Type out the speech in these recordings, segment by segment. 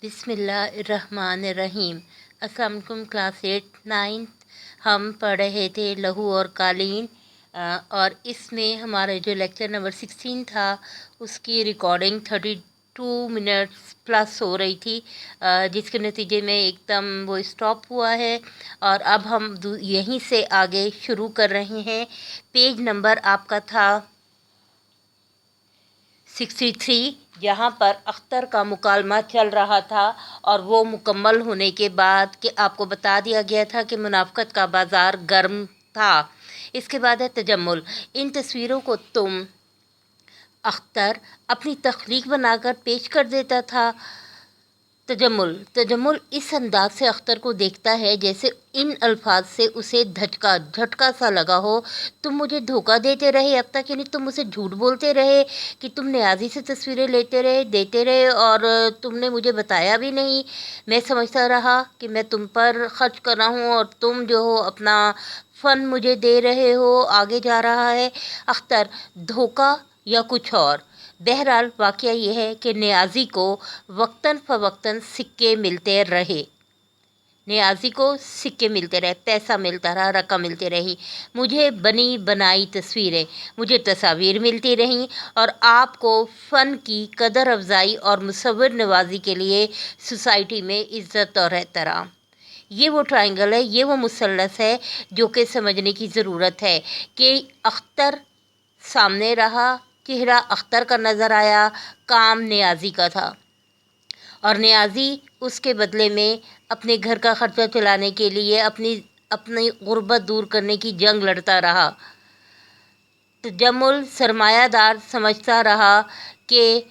बिस्मिल्लाहिर्रहमानिर्रहीम। अस्सलाम वालेकुम। क्लास 8 9 हम पढ़ रहे थे लहू और कालीन, और इसमें हमारे जो लेक्चर नंबर 16 था उसकी रिकॉर्डिंग 32 मिनट्स प्लस हो रही थी, जिसके नतीजे में एकदम वो स्टॉप हुआ है। और अब हम यहीं से आगे शुरू कर रहे हैं। पेज नंबर आपका था 63, जहाँ पर अख्तर का मुकालमा चल रहा था और वो मुकम्मल होने के बाद कि आपको बता दिया गया था कि मुनाफ़क़त का बाज़ार गर्म था। इसके बाद है तजम्मुल। इन तस्वीरों को तुम अख्तर अपनी तख्लीक बनाकर पेश कर देता था। तजम्मुल इस अंदाज से अख्तर को देखता है जैसे इन अल्फाज से उसे झटका सा लगा हो। तुम मुझे धोखा देते रहे अब तक, यानी तुम मुझे झूठ बोलते रहे कि तुम न्याजी से तस्वीरें देते रहे और तुमने मुझे बताया भी नहीं। मैं समझता रहा कि मैं तुम पर खर्च कर रहा हूँ और तुम जो हो अपना फ़न मुझे दे रहे हो, आगे जा रहा है। अख्तर, धोखा या कुछ और? बहरहाल वाक़या यह है कि नियाज़ी को वक्तन फ़वक्तन सिक्के मिलते रहे। पैसा मिलता रहा, रकम मिलती रही। मुझे बनी बनाई तस्वीरें, मुझे तस्वीर मिलती रहीं और आपको फ़न की कदर अफ़ज़ाई और मुसव्विर नवाज़ी के लिए सोसाइटी में इज़्ज़त और एहतराम। ये वो ट्रायंगल है, ये वो मुसल्लस है जो कि समझने की ज़रूरत है कि अख्तर सामने रहा, चेहरा अख्तर का नज़र आया, काम नियाज़ी का था और नियाज़ी उसके बदले में अपने घर का ख़र्चा चलाने के लिए अपनी गुर्बत दूर करने की जंग लड़ता रहा। तजम्मुल सरमायादार समझता रहा कि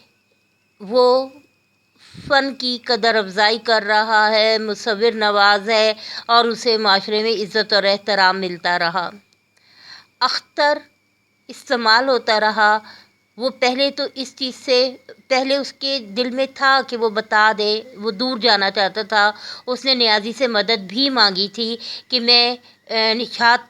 वो फ़न की कदर अफ़ज़ाई कर रहा है, मुसव्विर नवाज़ है और उसे माशरे में इज़्ज़त और एहतराम मिलता रहा। अख्तर इस्तेमाल होता रहा। वो पहले तो इस चीज़ से पहले उसके दिल में था कि वो बता दे, वो दूर जाना चाहता था। उसने नियाज़ी से मदद भी मांगी थी कि मैं निशात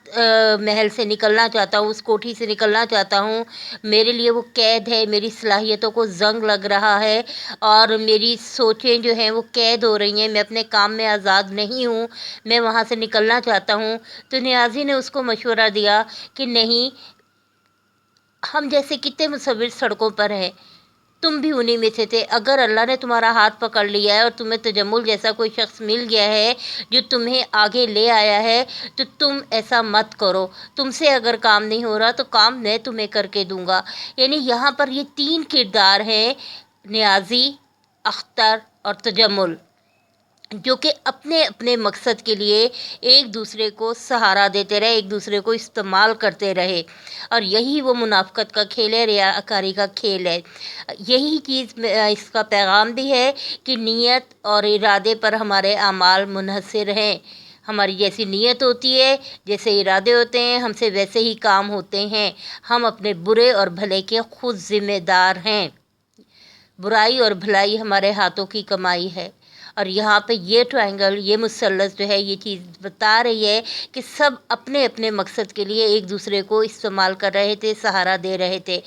महल से निकलना चाहता हूँ, उस कोठी से निकलना चाहता हूँ। मेरे लिए वो कैद है, मेरी सलाहियतों को ज़ंग लग रहा है और मेरी सोचें जो हैं वो कैद हो रही हैं, मैं अपने काम में आज़ाद नहीं हूँ, मैं वहाँ से निकलना चाहता हूँ। तो नियाज़ी ने उसको मशवरा दिया कि नहीं, हम जैसे कितने मुसव्विर सड़कों पर हैं, तुम भी उन्हीं में से थे। अगर अल्लाह ने तुम्हारा हाथ पकड़ लिया है और तुम्हें तजम्मुल जैसा कोई शख्स मिल गया है जो तुम्हें आगे ले आया है, तो तुम ऐसा मत करो। तुमसे अगर काम नहीं हो रहा तो काम मैं तुम्हें करके दूंगा। यानी यहाँ पर ये 3 किरदार हैं, नियाज़ी, अख्तर और तजम्मुल, जो कि अपने अपने मकसद के लिए एक दूसरे को सहारा देते रहे, एक दूसरे को इस्तेमाल करते रहे। और यही वो मुनाफ़क़त का खेल है, रियाकारी का खेल है। यही चीज़ इसका पैगाम भी है कि नीयत और इरादे पर हमारे अमाल मुनहसर हैं। हमारी जैसी नीयत होती है, जैसे इरादे होते हैं, हमसे वैसे ही काम होते हैं। हम अपने बुरे और भले के खुद ज़िम्मेदार हैं। बुराई और भलाई हमारे हाथों की कमाई है। और यहाँ पे ये ट्रायंगल, ये मुसल्लस जो है, ये चीज़ बता रही है कि सब अपने अपने मकसद के लिए एक दूसरे को इस्तेमाल कर रहे थे, सहारा दे रहे थे।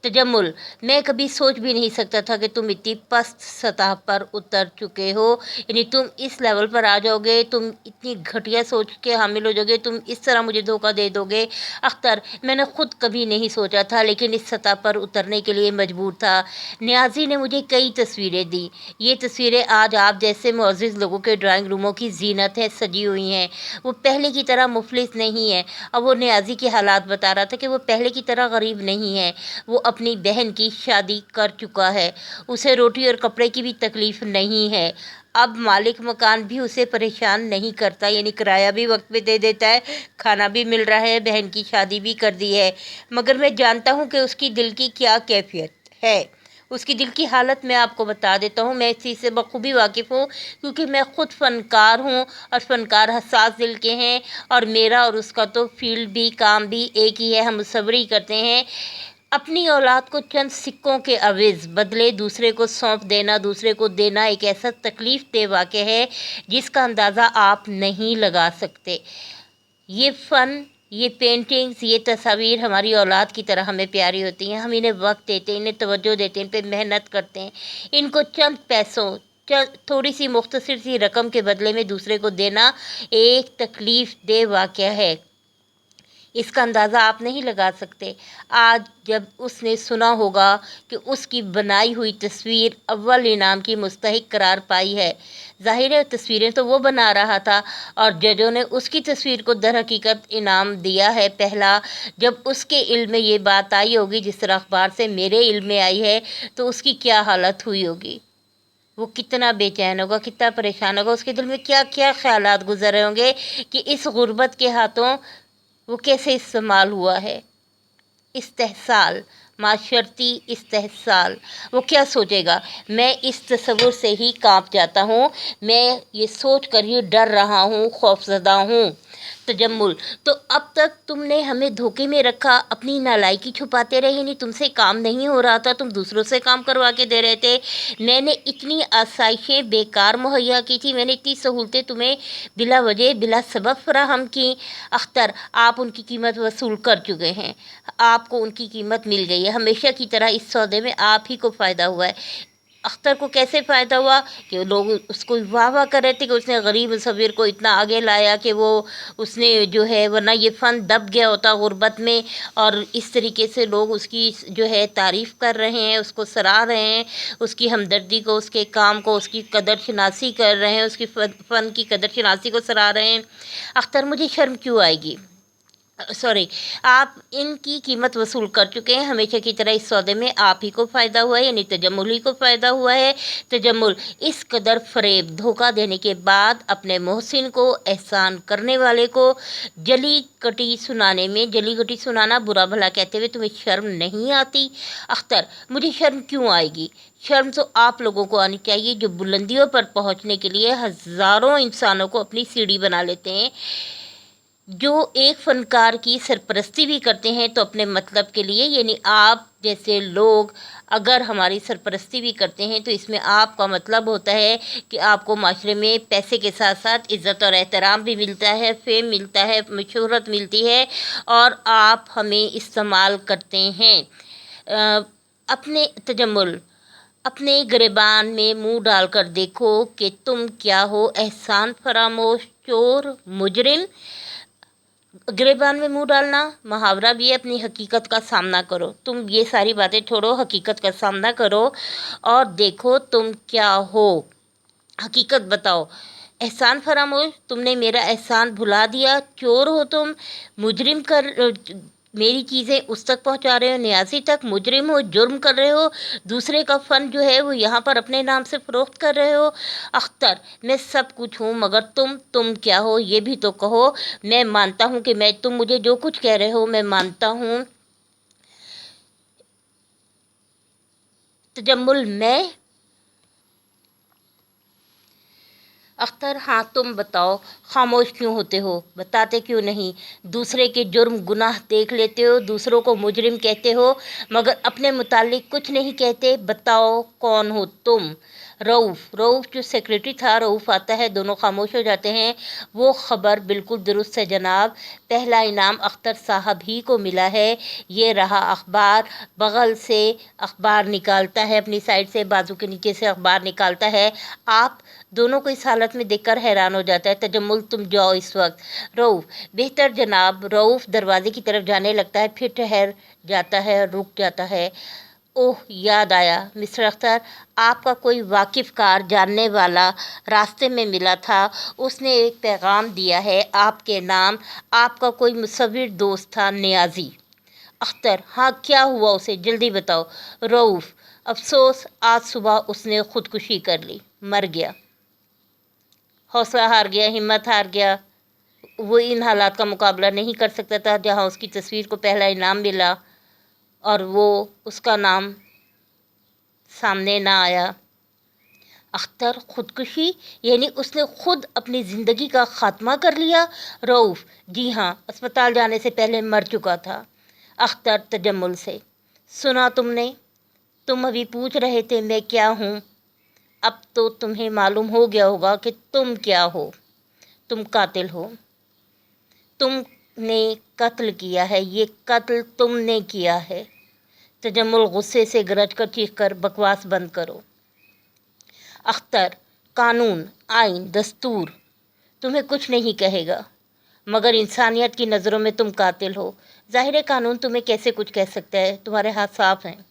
तजम्मुल, मैं कभी सोच भी नहीं सकता था कि तुम इतनी पस्त सतह पर उतर चुके हो, यानी तुम इस लेवल पर आ जाओगे, तुम इतनी घटिया सोच के हामिल हो जाओगे, तुम इस तरह मुझे धोखा दे दोगे। अख्तर, मैंने ख़ुद कभी नहीं सोचा था, लेकिन इस सतह पर उतरने के लिए मजबूर था। नियाज़ी ने मुझे कई तस्वीरें दी। ये तस्वीरें आज आप जैसे मुअज़्ज़िज़ लोगों के ड्राइंग रूमों की ज़ीनत है, सजी हुई हैं। वो पहले की तरह मुफलिस नहीं है। अब वो नियाज़ी के हालात बता रहा था कि वो पहले की तरह गरीब नहीं है। वो अपनी बहन की शादी कर चुका है, उसे रोटी और कपड़े की भी तकलीफ़ नहीं है। अब मालिक मकान भी उसे परेशान नहीं करता, यानी किराया भी वक्त पे दे देता है, खाना भी मिल रहा है, बहन की शादी भी कर दी है। मगर मैं जानता हूँ कि उसकी दिल की क्या कैफियत है। उसकी दिल की हालत मैं आपको बता देता हूँ, मैं इस चीज़ से बखूबी वाकिफ़ हूँ, क्योंकि मैं ख़ुद फ़नकार हूँ और फ़नकार हसास दिल के हैं और मेरा और उसका तो फ़ील्ड भी, काम भी एक ही है, हम मुसव्वरी करते हैं। अपनी औलाद को चंद सिक्कों के अवज़ बदले दूसरे को सौंप देना, दूसरे को देना एक ऐसा तकलीफ़ दे वाक़या है जिसका अंदाज़ा आप नहीं लगा सकते। ये फ़न, ये पेंटिंग्स, ये तस्वीर हमारी औलाद की तरह हमें प्यारी होती हैं। हम इन्हें वक्त देते हैं, इन्हें तवज्जो देते हैं, इन पे मेहनत करते हैं, इनको चंद पैसों, थोड़ी सी मुख्तसर सी रकम के बदले में दूसरे को देना एक तकलीफ़ दह वाक़या है। इसका अंदाज़ा आप नहीं लगा सकते। आज जब उसने सुना होगा कि उसकी बनाई हुई तस्वीर अव्वल इनाम की मुस्तहिक करार पाई है, ज़ाहिर है तस्वीरें तो वो बना रहा था और जजों ने उसकी तस्वीर को दर हकीकत इनाम दिया है पहला। जब उसके इल्म में ये बात आई होगी जिस तरह अखबार से मेरे इल्म में आई है, तो उसकी क्या हालत हुई होगी। वो कितना बेचैन होगा, कितना परेशान होगा, उसके दिल में क्या क्या ख़यालात गुज़र रहे होंगे कि इस गुर्बत के हाथों वो कैसे इस्तेमाल हुआ है। इस्तेहसाल, माशरती इस्तेहसाल, वो क्या सोचेगा। मैं इस तसव्वुर से ही कांप जाता हूँ, मैं ये सोच कर ही डर रहा हूँ, खौफज़दा हूँ। तजम्मुल, तो अब तक तुमने हमें धोखे में रखा, अपनी नालायकी छुपाते रहे, नहीं तुमसे काम नहीं हो रहा था, तुम दूसरों से काम करवा के दे रहे थे। मैंने इतनी आसाइशें बेकार मुहैया की थी, मैंने इतनी सहूलतें तुम्हें बिला वजह बिला सबब फराहम की। अख्तर, आप उनकी कीमत वसूल कर चुके हैं, आपको उनकी कीमत मिल गई है। हमेशा की तरह इस सौदे में आप ही को फ़ायदा हुआ है। अख्तर को कैसे फ़ायदा हुआ कि लोग उसको वाह वाह कर रहे थे कि उसने गरीब मुसव्विर को इतना आगे लाया कि वो उसने जो है, वरना ये फ़न दब गया होता गुर्बत में। और इस तरीके से लोग उसकी जो है तारीफ़ कर रहे हैं, उसको सराह रहे हैं, उसकी हमदर्दी को, उसके काम को, उसकी कदर शनासी कर रहे हैं, उसकी फ़न की कदर शनासी को सराह रहे हैं। अख्तर, मुझे शर्म क्यों आएगी। सॉरी, आप इनकी कीमत वसूल कर चुके हैं। हमेशा की तरह इस सौदे में आप ही को फ़ायदा हुआ है, यानी तजम्मुल ही को फ़ायदा हुआ है। तजम्मुल, इस कदर फ़रेब धोखा देने के बाद अपने मोहसिन को, एहसान करने वाले को जली कटी सुनाने में, जली कटी सुनाना बुरा भला कहते हुए तुम्हें शर्म नहीं आती। अख्तर, मुझे शर्म क्यों आएगी। शर्म तो आप लोगों को आनी चाहिए जो बुलंदियों पर पहुँचने के लिए हज़ारों इंसानों को अपनी सीढ़ी बना लेते हैं, जो एक फ़नकार की सरपरस्ती भी करते हैं तो अपने मतलब के लिए। यानी आप जैसे लोग अगर हमारी सरपरस्ती भी करते हैं तो इसमें आपका मतलब होता है कि आपको माशरे में पैसे के साथ साथ इज़्ज़त और एहतराम भी मिलता है, फ़ेम मिलता है, शोहरत मिलती है, और आप हमें इस्तेमाल करते हैं। अपने तजम्मुल, अपने गिरबान में मुंह डालकर देखो कि तुम क्या हो, एहसान फरामोश, चोर, मुजरिम। गिरेबान में मुंह डालना मुहावरा भी है, अपनी हकीकत का सामना करो। तुम ये सारी बातें छोड़ो, हकीकत का सामना करो और देखो तुम क्या हो, हकीकत बताओ। एहसान फरामोश, तुमने मेरा एहसान भुला दिया। चोर हो तुम, मुजरिम मेरी चीज़ें उस तक पहुंचा रहे हो, न्यासी तक। मुजरिम हो, जुर्म कर रहे हो, दूसरे का फ़न जो है वो यहाँ पर अपने नाम से फ़रोख्त कर रहे हो। अख्तर, मैं सब कुछ हूँ मगर तुम क्या हो ये भी तो कहो। मैं मानता हूँ कि तुम मुझे जो कुछ कह रहे हो मैं मानता हूँ। तजम्मुल, मैं। अख्तर, हाँ तुम बताओ, खामोश क्यों होते हो, बताते क्यों नहीं। दूसरे के जुर्म गुनाह देख लेते हो, दूसरों को मुजरिम कहते हो, मगर अपने मुतालिक कुछ नहीं कहते। बताओ कौन हो तुम। रऊफ़ जो सेक्रेटरी था, रऊफ़ आता है, दोनों खामोश हो जाते हैं। वो ख़बर बिल्कुल दुरुस्त है जनाब, पहला इनाम अख्तर साहब ही को मिला है। ये रहा अखबार। बगल से अखबार निकालता है, अपनी साइड से बाजू के नीचे से अखबार निकालता है। आप दोनों को इस हालत में देखकर हैरान हो जाता है। तजम्मुल, तुम जाओ इस वक्त। रऊफ़, बेहतर जनाब। रऊफ़ दरवाजे की तरफ जाने लगता है, फिर ठहर जाता है, रुक जाता है। ओह, याद आया मिस्टर अख्तर, आपका कोई वाकिफ़कार जानने वाला रास्ते में मिला था, उसने एक पैगाम दिया है आपके नाम। आपका कोई मुसव्विर दोस्त था, नियाज़ी। अख्तर, हाँ क्या हुआ उसे, जल्दी बताओ। रऊफ़, अफसोस आज सुबह उसने ख़ुदकुशी कर ली, मर गया। हौसला हार गया, हिम्मत हार गया। वो इन हालात का मुकाबला नहीं कर सकता था जहाँ उसकी तस्वीर को पहला इनाम मिला और वो उसका नाम सामने ना आया। अख्तर, ख़ुदकुशी यानी उसने ख़ुद अपनी ज़िंदगी का ख़ात्मा कर लिया। रऊफ़, जी हाँ, अस्पताल जाने से पहले मर चुका था। अख्तर तजम्मुल से, सुना तुमने, तुम अभी पूछ रहे थे मैं क्या हूँ, अब तो तुम्हें मालूम हो गया होगा कि तुम क्या हो। तुम कातिल हो, तुमने कत्ल किया है, ये कत्ल तुमने किया है। तजम्मुल गुस्से से गरज कर चीख कर, बकवास बंद करो। अख्तर, कानून, आइन, दस्तूर तुम्हें कुछ नहीं कहेगा, मगर इंसानियत की नज़रों में तुम कातिल हो। ज़ाहिर कानून तुम्हें कैसे कुछ कह सकता है, तुम्हारे हाथ साफ हैं,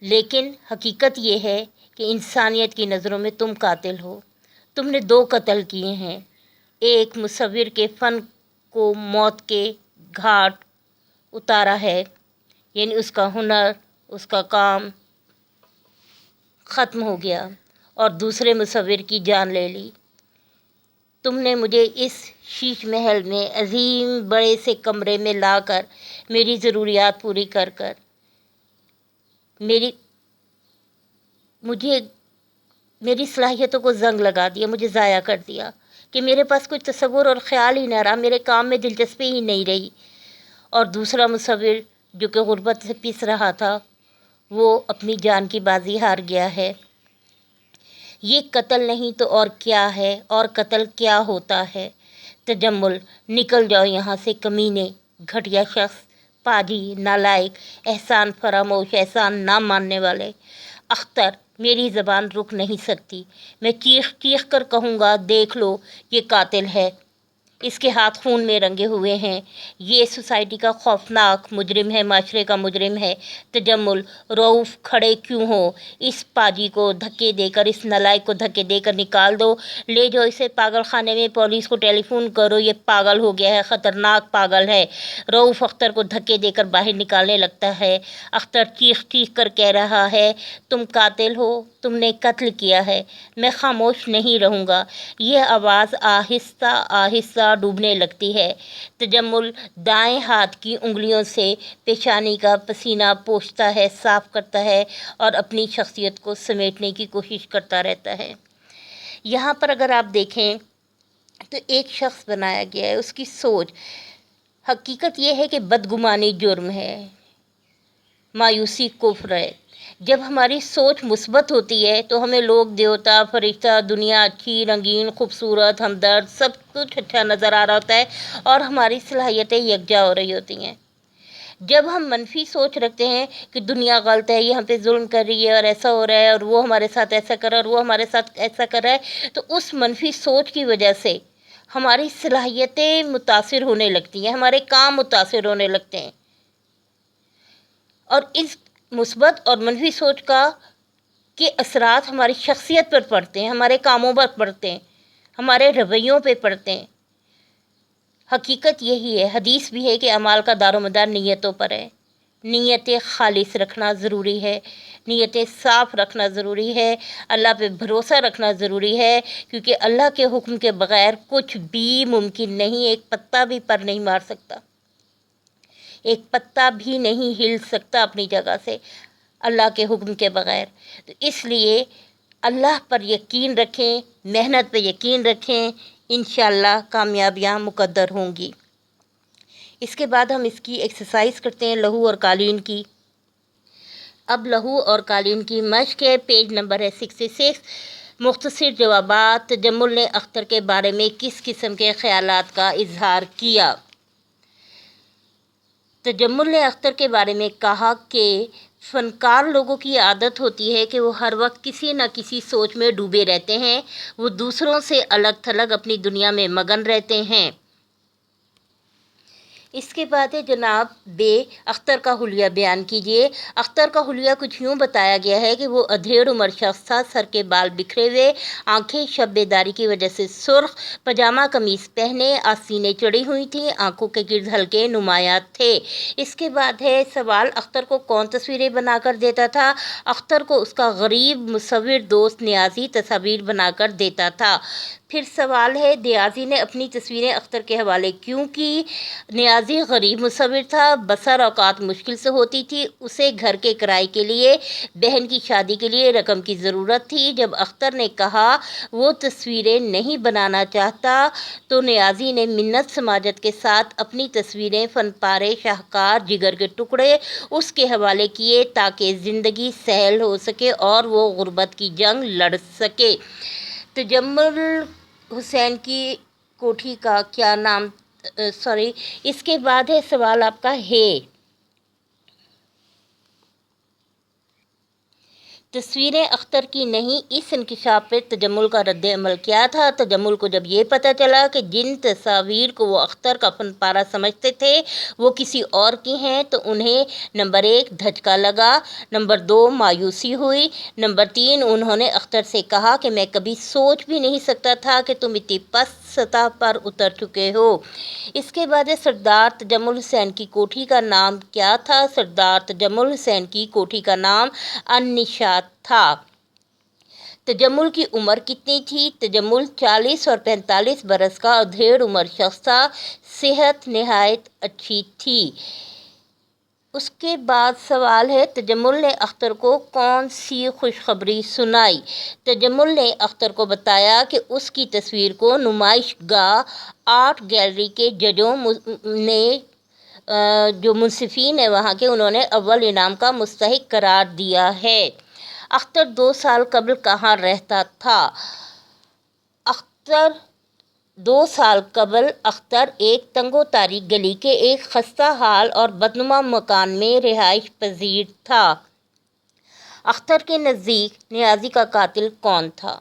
लेकिन हकीकत ये है कि इंसानियत की नज़रों में तुम कातिल हो। तुमने 2 कत्ल किए हैं। एक मुसव्विर के फ़न को मौत के घाट उतारा है, यानी उसका हुनर, उसका काम ख़त्म हो गया, और दूसरे मुसव्विर की जान ले ली। तुमने मुझे इस शीश महल में अजीम बड़े से कमरे में लाकर मेरी ज़रूरियात पूरी कर कर मेरी सलाहियतों को जंग लगा दिया, मुझे ज़ाया कर दिया कि मेरे पास कुछ तसव्वुर और ख़्याल ही न रहा, मेरे काम में दिलचस्पी ही नहीं रही। और दूसरा मुसव्विर जो कि गुर्बत से पिस रहा था, वो अपनी जान की बाजी हार गया है। ये कत्ल नहीं तो और क्या है, और कत्ल क्या होता है? तजम्मुल, निकल जाओ यहाँ से कमीने, घटिया शख्स, पाजी, नालायक, एहसान फरामोश, एहसान ना मानने वाले। अख्तर, मेरी ज़बान रुक नहीं सकती, मैं चीख चीख कर कहूँगा, देख लो ये कातिल है, इसके हाथ खून में रंगे हुए हैं, ये सोसाइटी का खौफनाक मुजरिम है, माशरे का मुजरिम है। तजम्मुल, रऊफ़ खड़े क्यों हो? इस पाजी को धक्के देकर, इस नलायक को धक्के देकर निकाल दो, ले जाओ इसे पागल खाने में, पुलिस को टेलीफोन करो, ये पागल हो गया है, ख़तरनाक पागल है। रऊफ़ अख्तर को धक्के देकर बाहर निकालने लगता है। अख्तर चीख चीख कर कह रहा है, तुम कातिल हो, तुमने कत्ल किया है, मैं खामोश नहीं रहूँगा। यह आवाज़ आहिस्ता आहिस्ता डूबने लगती है। तजम्मुल दाएं हाथ की उंगलियों से पेशानी का पसीना पोंछता है, साफ करता है, और अपनी शख्सियत को समेटने की कोशिश करता रहता है। यहाँ पर अगर आप देखें तो एक शख्स बनाया गया है, उसकी सोच, हकीकत ये है कि बदगुमानी जुर्म है, मायूसी कुफ्र है। जब हमारी सोच मुस्बत होती है तो हमें लोग, देवता, फरिश्ता, दुनिया अच्छी, रंगीन, खूबसूरत, हमदर्द, सब कुछ अच्छा नज़र आ रहा होता है, और हमारी सलाहियतें यकजा हो रही होती हैं। जब हम मनफी सोच रखते हैं कि दुनिया गलत है, ये हम पे जुल्म कर रही है, और ऐसा हो रहा है, और वो हमारे साथ ऐसा कर रहा है, और वो हमारे साथ ऐसा कर रहा है, तो उस मनफी सोच की वजह से हमारी सलाहियतें मुतासिर होने लगती हैं, हमारे काम मुतासिर होने लगते हैं, और इस मुस्बत और मनफी सोच के असरात हमारी शख्सियत पर पड़ते हैं, हमारे कामों पर पड़ते हैं, हमारे रवैयों पे पड़ते हैं। हकीकत यही है, हदीस भी है कि अमाल का दारोमदार नीयतों पर है। नीयतें खालिस रखना ज़रूरी है, नीयतें साफ़ रखना ज़रूरी है, अल्लाह पे भरोसा रखना ज़रूरी है, क्योंकि अल्लाह के हुक्म के बग़ैर कुछ भी मुमकिन नहीं। एक पत्ता भी पर नहीं मार सकता, एक पत्ता भी नहीं हिल सकता अपनी जगह से अल्लाह के हुक्म के बग़ैर। तो इसलिए अल्लाह पर यकीन रखें, मेहनत पे यकीन रखें, इंशाअल्लाह कामयाबियाँ मुक़द्दर होंगी। इसके बाद हम इसकी एक्सरसाइज करते हैं, लहू और कालीन की। अब लहू और कालीन की मश्क है, पेज नंबर है 66। मुख्तसर जवाबात। तजम्मुल ने अख्तर के बारे में किस किस्म के ख़यालात का इजहार किया? तजम्मुल ने अख्तर के बारे में कहा कि फ़नकार लोगों की आदत होती है कि वो हर वक्त किसी न किसी सोच में डूबे रहते हैं, वो दूसरों से अलग थलग अपनी दुनिया में मगन रहते हैं। इसके बाद है जनाब बे, अख्तर का हुलिया बयान कीजिए। अख्तर का हुलिया कुछ यूँ बताया गया है कि वो अधेड़ उम्र शख्स था, सर के बाल बिखरे हुए, आंखें शब्बेदारी की वजह से सुर्ख, पजामा कमीज़ पहने, आस्तीनें चढ़ी हुई थी, आंखों के गिर्द हल्के नुमायाँ थे। इसके बाद है सवाल, अख्तर को कौन तस्वीरें बनाकर देता था? अख्तर को उसका गरीब मुसव्विर दोस्त नियाज़ी तस्वीर बनाकर देता था। फिर सवाल है, नियाज़ी ने अपनी तस्वीरें अख्तर के हवाले क्यों की? नियाज़ी गरीब मुसव्विर था, बसर औकात मुश्किल से होती थी, उसे घर के किराए के लिए, बहन की शादी के लिए रकम की ज़रूरत थी। जब अख्तर ने कहा वो तस्वीरें नहीं बनाना चाहता, तो नियाज़ी ने मिन्नत समाजत के साथ अपनी तस्वीरें, फ़नपारे, शाहकार, जिगर के टुकड़े उसके हवाले किए, ताकि ज़िंदगी सहल हो सके और वो गुर्बत की जंग लड़ सके। तजम्मुल हुसैन की कोठी का क्या नाम, सॉरी। इसके बाद है सवाल आपका है, تصویریں اختر کی نہیں، اس انکشاف پہ تجمل کا رد عمل کیا تھا؟ تجمل کو جب یہ پتہ چلا کہ جن تصاویر کو وہ اختر کا فن پارہ سمجھتے تھے وہ کسی اور کی ہیں تو انہیں نمبر 1 دھچکا لگا، نمبر 2 مایوسی ہوئی، نمبر 3 انہوں نے اختر سے کہا کہ میں کبھی سوچ بھی نہیں سکتا تھا کہ تم اتنی پست سطح پر اتر چکے ہو۔ اس کے بعد سردار تجمل حسین کی کوٹھی کا نام کیا تھا؟ سردار تجمل حسین کی کوٹھی کا نام النشاط تھا۔ تجمل کی عمر کتنی تھی؟ تجمل 40 اور 45 برس کا ادھیڑ عمر شخص تھا، صحت نہایت اچھی تھی۔ اس کے بعد سوال ہے تجمل نے اختر کو کون سی خوشخبری سنائی؟ تجمل نے اختر کو بتایا کہ اس کی تصویر کو نمائش گاہ آرٹ گیلری کے ججوں نے جو منصفین ہیں وہاں کے، انہوں نے اول انعام کا مستحق قرار دیا ہے۔ اختر 2 سال قبل کہاں رہتا تھا؟ 2 سال قبل اختر ایک تنگ و تاریک گلی کے ایک خستہ حال اور بدنما مکان میں رہائش پذیر تھا۔ اختر کے نزدیک نیازی کا قاتل کون تھا؟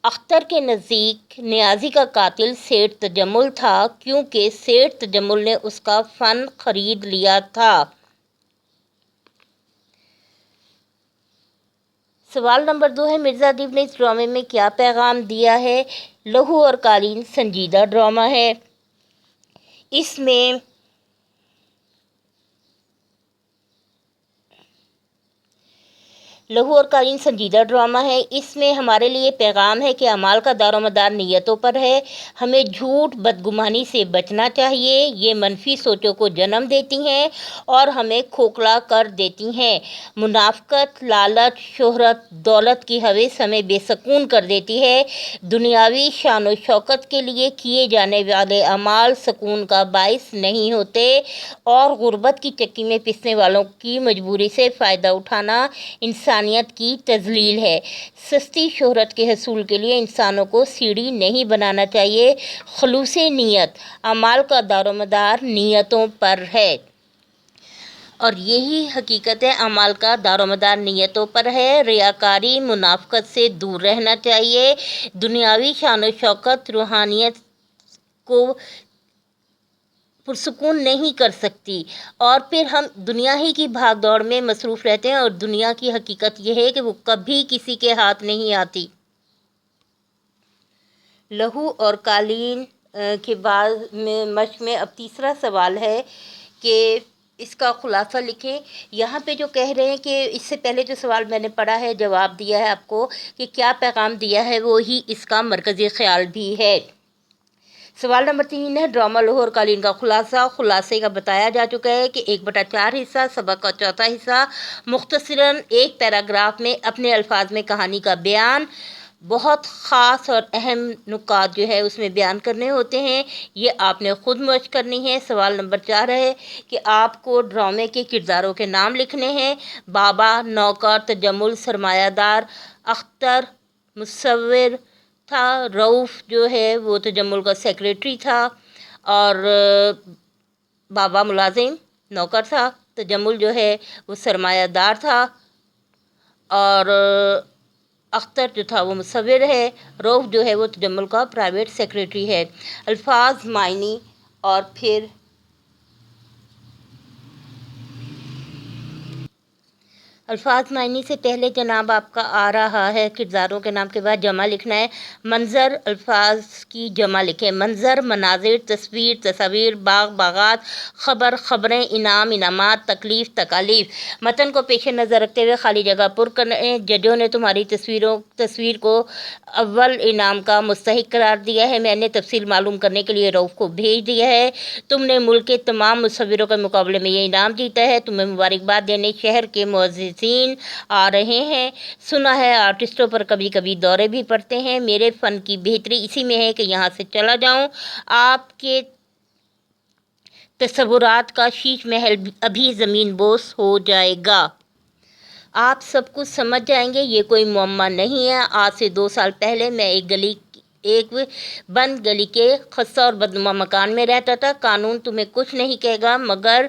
اختر کے نزدیک نیازی کا قاتل سیٹھ تجمل تھا، کیونکہ سیٹھ تجمل نے اس کا فن خرید لیا تھا۔ سوال نمبر 2 ہے مرزا ادیب نے اس ڈرامے میں کیا پیغام دیا ہے؟ لہو اور قالین سنجیدہ ڈرامہ ہے۔ اس میں لہو اور قالین سنجیدہ ڈرامہ ہے۔ اس میں ہمارے لیے پیغام ہے کہ اعمال کا دار و مدار نیتوں پر ہے۔ ہمیں جھوٹ بدگمانی سے بچنا چاہیے، یہ منفی سوچوں کو جنم دیتی ہیں اور ہمیں کھوکھلا کر دیتی ہیں۔ منافقت، لالچ، شہرت، دولت کی ہوس ہمیں بے سکون کر دیتی ہے۔ دنیاوی شان و شوکت کے لیے کیے جانے والے اعمال سکون کا باعث نہیں ہوتے اور غربت کی چکی میں پسنے والوں کی مجبوری سے فائدہ اٹھانا انسانیت کی تذلیل ہے۔ سستی شہرت کے حصول کے لیے انسانوں کو سیڑھی نہیں بنانا چاہیے۔ خلوص نیت، اعمال کا دار و مدار نیتوں پر ہے اور یہی حقیقت ہے، اعمال کا دار و مدار نیتوں پر ہے۔ ریاکاری، منافقت سے دور رہنا چاہیے۔ دنیاوی شان و شوکت روحانیت کو پرسکون نہیں کر سکتی اور پھر ہم دنیا ہی کی بھاگ دوڑ میں مصروف رہتے ہیں اور دنیا کی حقیقت یہ ہے کہ وہ کبھی کسی کے ہاتھ نہیں آتی۔ لہو اور قالین کے بعد میں مشق میں اب تیسرا سوال ہے کہ اس کا خلاصہ لکھیں۔ یہاں پہ جو کہہ رہے ہیں کہ اس سے پہلے جو سوال میں نے پڑھا ہے جواب دیا ہے آپ کو کہ کیا پیغام دیا ہے، وہی اس کا مرکزی خیال بھی ہے۔ سوال نمبر 3 ہے ڈرامہ لہو اور قالین کا خلاصہ۔ خلاصے کا بتایا جا چکا ہے کہ 1/4 حصہ، سبق کا چوتھا حصہ، مختصراً ایک پیراگراف میں اپنے الفاظ میں کہانی کا بیان، بہت خاص اور اہم نکات جو ہے اس میں بیان کرنے ہوتے ہیں، یہ آپ نے خود مشق کرنی ہے۔ سوال نمبر 4 ہے کہ آپ کو ڈرامے کے کرداروں کے نام لکھنے ہیں۔ بابا، نوکر، تجمل سرمایہ دار، اختر مصور تھا، رؤف جو ہے وہ تجمل کا سیکریٹری تھا اور بابا ملازم نوکر تھا، تجمل جو ہے وہ سرمایہ دار تھا اور اختر جو تھا وہ مصور ہے، رؤف جو ہے وہ تجمل کا پرائیویٹ سیکریٹری ہے۔ الفاظ، معنی اور پھر الفاظ معنی سے پہلے جناب آپ کا آ رہا ہے کرداروں کے نام کے بعد جمع لکھنا ہے۔ منظر، الفاظ کی جمع لکھیں۔ منظر، مناظر، تصویر، تصاویر، باغ، باغات، خبر، خبریں، انعام، انعامات، تکلیف، تکالیف۔ متن کو پیش نظر رکھتے ہوئے خالی جگہ پر کریں۔ ججوں نے تمہاری تصویر کو اول انعام کا مستحق قرار دیا ہے۔ میں نے تفصیل معلوم کرنے کے لیے رؤف کو بھیج دیا ہے۔ تم نے ملک کے تمام مصوروں کے مقابلے میں یہ انعام جیتا ہے۔ تمہیں مبارکباد دینے شہر کے معززین آ رہے ہیں۔ سنا ہے آرٹسٹوں پر کبھی کبھی دورے بھی پڑتے ہیں۔ میرے فن کی بہتری اسی میں ہے کہ یہاں سے چلا جاؤں۔ آپ کے تصورات کا شیش محل ابھی زمین بوس ہو جائے گا۔ آپ سب کچھ سمجھ جائیں گے، یہ کوئی معمہ نہیں ہے۔ آج سے 2 سال پہلے میں ایک بند گلی کے خستہ اور بدنما مکان میں رہتا تھا۔ قانون تمہیں کچھ نہیں کہے گا مگر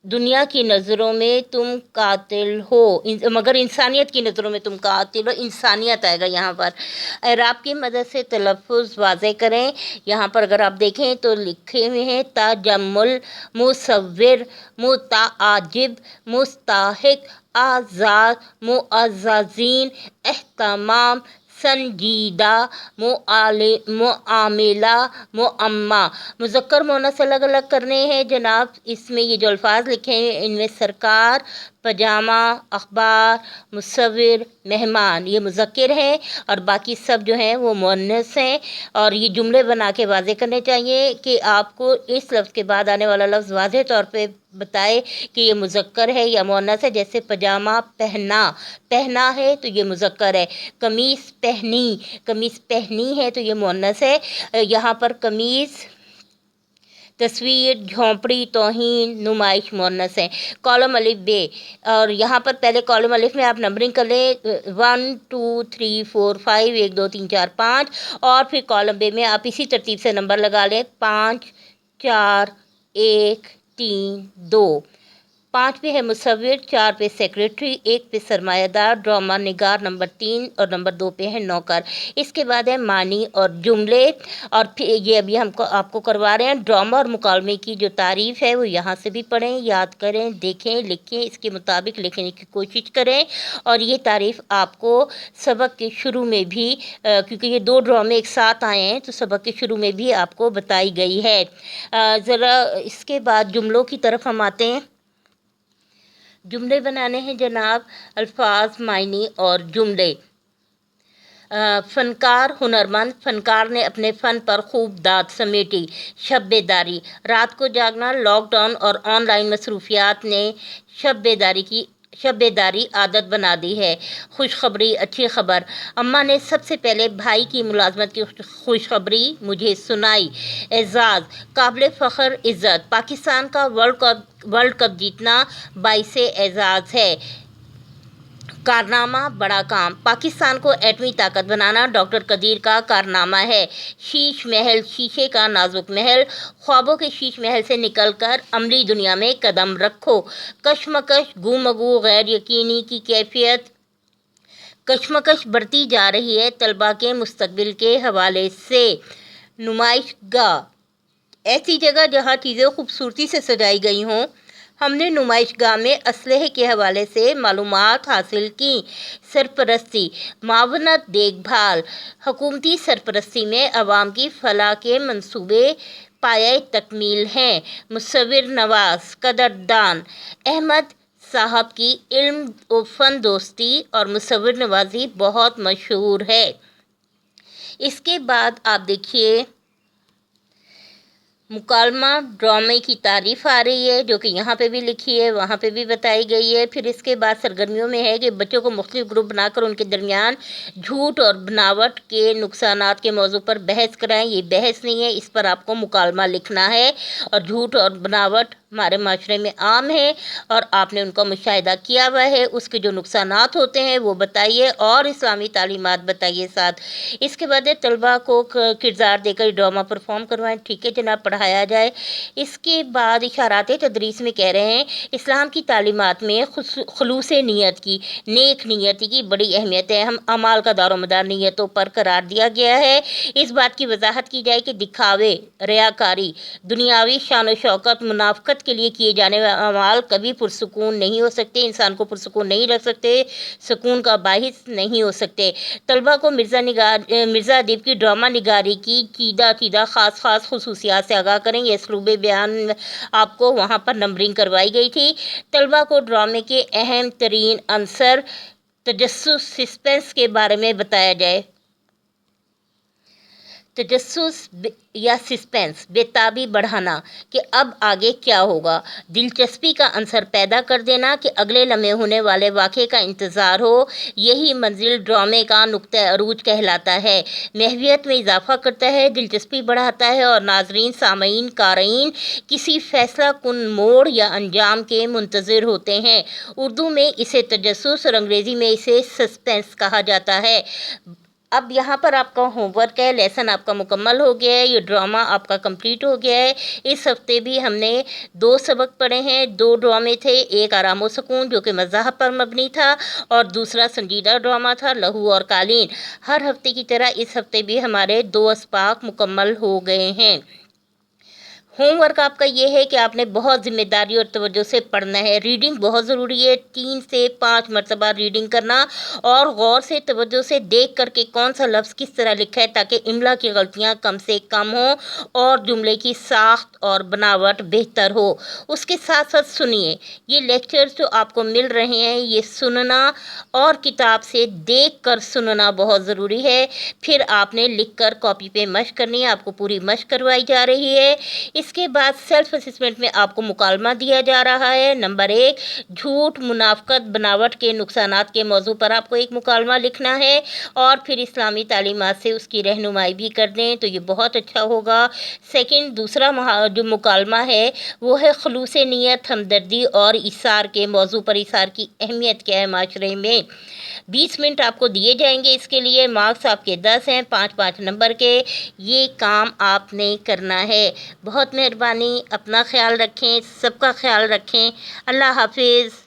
दुनिया की नज़रों में तुम कातिल हो, मगर इंसानियत की नज़रों में तुम कातिल हो। इंसानियत आएगा यहाँ पर। एराब की मदद से तलफ़ुज़ वाज़े करें। यहाँ पर अगर आप देखें तो लिखे हुए हैं ताजम्मुल, मुसव्विर, मुताआजिब, मुस्ताहिक, आज़ाद, मुअज़्ज़ज़ीन, एहतमाम, संजीदा, मुआमिला, मुअम्मा। मुज़क्कर मुअन्नस अलग अलग करने हैं जनाब। इसमें ये जो अल्फाज लिखे हैं इनमें सरकार, पजामा, अखबार, मुसव्विर, मेहमान ये मुज़क्कर हैं और बाकी सब जो हैं वो मुअन्नस हैं। और ये जुमले बना के वाज़े करने चाहिए कि आपको इस लफ्ज़ के बाद आने वाला लफ्ज़ वाज़े तौर पे बताए कि ये मुज़क्कर है या मुअन्नस है। जैसे पजामा पहना, पहना है तो ये मुज़क्कर है। कमीज़ पहनी, कमीज़ पहनी है तो ये मुअन्नस है। यहाँ पर कमीज़, तस्वीर, झोंपड़ी, तौहीन, नुमाइश मुअन्नस है। कॉलम अलिफ बे, और यहाँ पर पहले कॉलम अलिफ में आप नंबरिंग कर लें 1 2 3 4 5 1 2 3 4 5, और फिर कॉलम बे में आप इसी तरतीब से नंबर लगा लें 5 4 1 3 2। 5 पे है मुसव्विर, 4 पे सेक्रेटरी, 1 पे सरमायादार, ड्रामा निगार, नंबर 3 और नंबर 2 पे है नौकर। इसके बाद है मानी और जुमले, और फिर ये अभी हमको आपको करवा रहे हैं ड्रामा और मुकालमे की जो तारीफ़ है वो यहाँ से भी पढ़ें, याद करें, देखें, लिखें, इसके मुताबिक लिखने की कोशिश करें। और ये तारीफ़ आपको सबक के शुरू में भी क्योंकि ये 2 ड्रामे एक साथ आए हैं तो सबक के शुरू में भी आपको बताई गई है। ज़रा इसके बाद जुमलों की तरफ हम आते हैं। जुमले बनाने हैं जनाब, अल्फाज, मायने और जुमले। फ़नकार, हुनरमंद, फ़नकार ने अपने फ़न पर खूब दाद समेटी। शब बेदारी, रात को जागना, लॉकडाउन और ऑनलाइन मसरूफियात ने शब बेदारी आदत बना दी है। खुशखबरी, अच्छी खबर, अम्मा ने सबसे पहले भाई की मुलाजमत की खुशखबरी मुझे सुनाई। एजाज़, काबिल फ़ख्र इज़्ज़त, पाकिस्तान का वर्ल्ड कप जीतना बाइसे एजाज़ है। कारनामा, बड़ा काम, पाकिस्तान को एटमी ताकत बनाना डॉक्टर कदीर का कारनामा है। शीश महल, शीशे का नाजुक महल, ख्वाबों के शीश महल से निकलकर अमली दुनिया में कदम रखो। कशमकश, गुमगू, गैर यकीनी की कैफियत, कशमकश बढ़ती जा रही है तलबा के मुस्तकबिल के हवाले से। नुमाइशगाह, ऐसी जगह जहाँ चीज़ें खूबसूरती से सजाई गई हों। हमने नुमाइशगाह में असलहे के हवाले से मालूमात हासिल की। सरपरस्ती, मावनत, देखभाल, हुकूमती सरपरस्ती में अवाम की फलाह के मंसूबे पाया तकमील हैं। मुसव्विर नवाज, कदरदान, अहमद साहब की इल्म व फ़न दोस्ती और मुसव्विर नवाजी बहुत मशहूर है। इसके बाद आप देखिए मुकालमा, ड्रामे की तारीफ़ आ रही है जो कि यहाँ पे भी लिखी है, वहाँ पे भी बताई गई है। फिर इसके बाद सरगर्मियों में है कि बच्चों को मुख्तलिफ ग्रुप बनाकर उनके दरमियान झूठ और बनावट के नुकसानात के मौजू पर बहस कराएं। ये बहस नहीं है, इस पर आपको मुकालमा लिखना है। और झूठ और बनावट हमारे माशरे में आम है और आपने उनका मुशाहिदा किया हुआ है, उसके जो नुकसानात होते हैं वो बताइए और इस्लामी तालीमात बताइए साथ। इसके बाद तलबा को किरदार देकर ड्रामा परफॉर्म करवाएं। ठीक है जनाब, पढ़ाया जाए। इसके बाद इशारात तदरीस में कह रहे हैं इस्लाम की तालीमात में खुलूस नीयत की, नेक नीयती की बड़ी अहमियत है। हम अमाल का दारोमदार नीयतों पर करार दिया गया है। इस बात की वजाहत की जाए कि दिखावे, रियाकारी, दुनियावी शान व शौकत, मुनाफकत के लिए किए जाने वाले अमाल कभी पुरसुकून नहीं हो सकते, इंसान को पुरसुकून नहीं रख सकते, सुकून का बाहिस नहीं हो सकते। तलबा को मिर्ज़ा अदीब की ड्रामा निगारी की चीदा ख़ास खुसूसियात से आगाह करें। यह असलूब बयान आपको वहाँ पर नंबरिंग करवाई गई थी। तलबा को ड्रामे के अहम तरीन अंसर तजस्सुस, सस्पेंस के बारे में बताया जाए। तजस्सुस या सस्पेंस, बेताबी बढ़ाना कि अब आगे क्या होगा। दिलचस्पी का अंसर पैदा कर देना कि अगले लम्हे होने वाले वाक़े का इंतज़ार हो। यही मंजिल ड्रामे का नुक्ता अरूज कहलाता है। महवियत में इजाफ़ा करता है, दिलचस्पी बढ़ाता है और नाज़रीन, सामईन, क़ारीन किसी फ़ैसला कुन मोड़ या अंजाम के मुंतज़िर होते हैं। उर्दू में इसे तजस्सुस और अंग्रेज़ी में इसे सस्पेंस कहा जाता है। اب یہاں پر آپ کا ہوم ورک ہے، لیسن آپ کا مکمل ہو گیا ہے، یہ ڈرامہ آپ کا کمپلیٹ ہو گیا ہے۔ اس ہفتے بھی ہم نے 2 سبق پڑھے ہیں، 2 ڈرامے تھے، ایک آرام و سکون جو کہ مذاہب پر مبنی تھا، اور دوسرا سنجیدہ ڈرامہ تھا لہو اور قالین۔ ہر ہفتے کی طرح اس ہفتے بھی ہمارے 2 اسباق مکمل ہو گئے ہیں۔ ہوم ورک آپ کا یہ ہے کہ آپ نے بہت ذمہ داری اور توجہ سے پڑھنا ہے۔ ریڈنگ بہت ضروری ہے، 3 سے 5 مرتبہ ریڈنگ کرنا، اور غور سے توجہ سے دیکھ کر کے کون سا لفظ کس طرح لکھا ہے تاکہ املا کی غلطیاں کم سے کم ہوں اور جملے کی ساخت اور بناوٹ بہتر ہو۔ اس کے ساتھ ساتھ سنیے، یہ لیکچرز جو آپ کو مل رہے ہیں یہ سننا اور کتاب سے دیکھ کر سننا بہت ضروری ہے۔ پھر آپ نے لکھ کر کاپی پہ مشق کرنی ہے، آپ کو پوری مشق کروائی جا رہی ہے۔ اس کے بعد سیلف اسسمنٹ میں آپ کو مکالمہ دیا جا رہا ہے۔ نمبر 1، جھوٹ، منافقت، بناوٹ کے نقصانات کے موضوع پر آپ کو ایک مکالمہ لکھنا ہے، اور پھر اسلامی تعلیمات سے اس کی رہنمائی بھی کر دیں تو یہ بہت اچھا ہوگا۔ سیکنڈ، دوسرا جو مکالمہ ہے وہ ہے خلوص نیت، ہمدردی اور ایثار کے موضوع پر۔ ایثار کی اہمیت کیا ہے معاشرے میں۔ 20 منٹ آپ کو دیے جائیں گے اس کے لیے، مارکس آپ کے 10 ہیں، 5 نمبر کے۔ یہ کام آپ نے کرنا ہے۔ بہت مہربانی، اپنا خیال رکھیں، سب کا خیال رکھیں۔ اللہ حافظ۔